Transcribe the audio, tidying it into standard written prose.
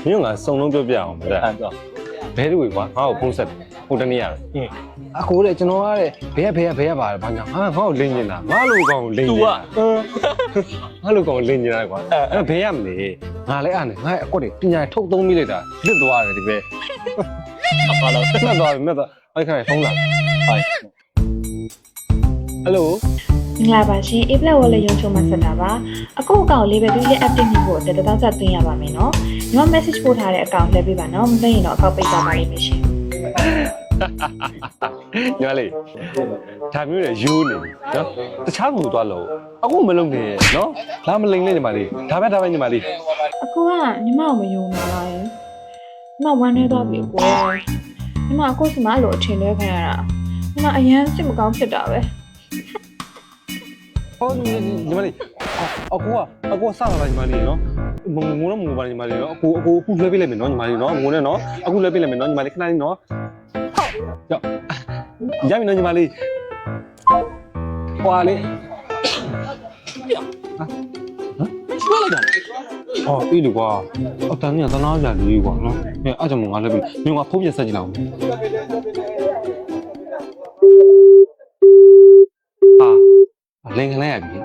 မင်းကစုံလုံးပြောပြအောင်မလားဘဲတွေကွာငါ့ကိုဖုန်းဆက်ဟိုတနေ့ရတယ်အကိုတဲ့ကျွန်တော်ကတဲ့ဘဲရပါတယ်ဘာညာငါ့ကိုလင်းနေတာငါလိုကောင်လင်းနေတာငါလိုကောင်လင်းနေတာကွာအဲ့ဘဲရမလဲငါလည်းအားနေငါ့အကွက်တွေပညာထုတ်သုံးမိလိုက်တာလစ်သွားတယ်ဒီဘဲဘာလို့မှတ်သွားပြီမှတ်သွားအဲ့ခါဖုန်းလာဟယ်လိုမင်္ဂလာပါရှင် A-Black Wallet ရုံးချုံမှာဆက်တာပါအခုအကောင့်လေးပဲသူလေး update လုပ်ဖို့တက်တောက်ဆက်သွင်းရပါမယ်နော်ညီမ message ပို့ထားတဲ့အကောင့်လှည့်ပေးပါနော်မသိရင်တော့အကောင့်ပိတ်သွားပါလိမ့်မယ်ရှင်ညီမလေးဒါမျိုးနဲ့ယူနေနော်တခြားကူသွားလို့အခုမလုံနေနော်လာမလိန်နဲ့ညီမလေးဒါပဲညီမလေးအခုကညီမကိုမယုံတော့လားညီမဝမ်းနေတော့ပြီကိုညီမအခုစမလို့အထင်လွဲခံရတာညီမအရန်စိတ်မကောင်းဖြစ်တာပဲဟောညီမလေးအကူကစလာညီမလေးနော်ငုံတော့ငုံပါညီမလေးနော်အကူလွှဲပေးလိုက်မယ်နော်ညီမလေးနော်ငုံနဲ့နော်အခုလွှဲပေးလိုက်မယ်နော်ညီမလေးခဏလေးနော်ဟုတ်ရပြီနော်ညီမလေးဟွာလေးဆွဲလိုက်တာဟောပြီလေကွာအတန်းကြီးကသနာကြလေးကွာနော်အဲ့ကြောင့်ငါလည်းပြီညီကဖုန်းပြန်ဆက်ကြည့်လောက်ဟာလင်ခံလိုက်ရပြီ